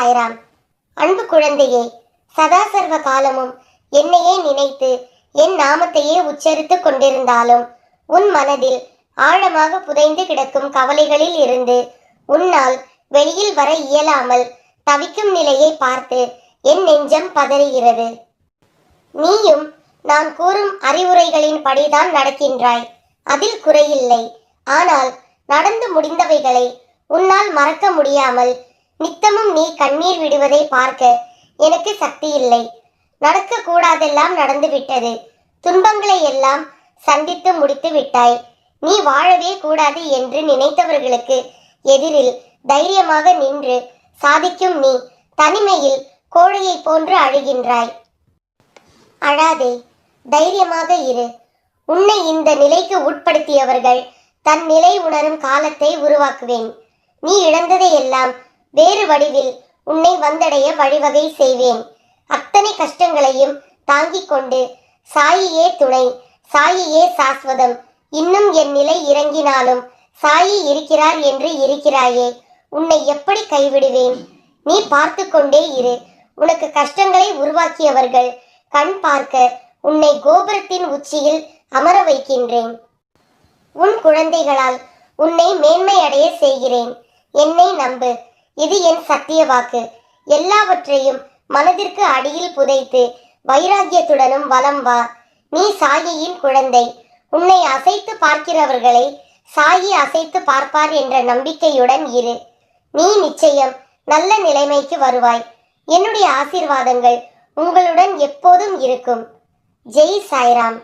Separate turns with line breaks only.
சாய்ராம். அன்பு குழந்தையே, சதா சர்வ காலமும் என்னையே நினைத்து என் நாமத்தையே உச்சரித்து கொண்டிருந்தாலும் உன் மனதில் ஆழமாக புதைந்து கிடக்கும் கவலைகளில் இருந்து உன்னால் வெளியில் வர இயலாமல் தவிக்கும் நிலையை பார்த்து என் நெஞ்சம் பதறுகிறது. நீயும் நான் கூறும் அறிவுரைகளின் படிதான் நடக்கின்றாய், அதில் குறையில்லை. ஆனால் நடந்து முடிந்தவைகளை உன்னால் மறக்க முடியாமல் நித்தமும் நீ கண்ணீர் விடுவதை பார்க்க எனக்கு சக்தி இல்லை. நடக்க கூடாதெல்லாம் நடந்துவிட்டது. துன்பங்களை எல்லாம் சந்தித்து முடித்து விட்டாய். நீ வாழவே கூடாது என்று நினைத்தவர்களுக்கு எதிரில் தைரியமாக நின்று சாதிக்கும் நீ தனிமையில் கோழையை போன்று அழுகின்றாய். அழாதே, தைரியமாக இரு. உன்னை இந்த நிலைக்கு உட்படுத்தியவர்கள் தன் நிலை உணரும் காலத்தை உருவாக்குவேன். நீ இழந்ததையெல்லாம் வேறு வடிவில் உன்னை வந்தடைய வழிவகை செய்வேன். அத்தனை கஷ்டங்களையும் தாங்கிக் கொண்டு சாயியே துணை, சாயியே சாஸ்வதம், இன்னும் என் நிலை இறங்கினாலும் சாயி இருக்கிறார் என்று இருக்கிறாயே, உன்னை எப்படி கைவிடுவேன்? நீ பார்த்து கொண்டே இரு. உனக்கு கஷ்டங்களை உருவாக்கியவர்கள் கண் பார்க்க உன்னை கோபுரத்தின் உச்சியில் அமர வைக்கின்றேன். உன் குழந்தைகளால் உன்னை மேன்மை அடைய செய்கிறேன். என்னை நம்பு, இது என் சத்திய வாக்கு. எல்லாவற்றையும் மனதிற்கு அடியில் புதைத்து வைராக்கியத்துடனும் வலம் வா. நீ சாயியின் குழந்தை. உன்னை அசைத்து பார்க்கிறவர்களை சாயி அசைத்து பார்ப்பார் என்ற நம்பிக்கையுடன் இரு. நீ நிச்சயம் நல்ல நிலைமைக்கு வருவாய். என்னுடைய ஆசீர்வாதங்கள் உங்களுடன் எப்போதும் இருக்கும். ஜெய் சாய்ராம்.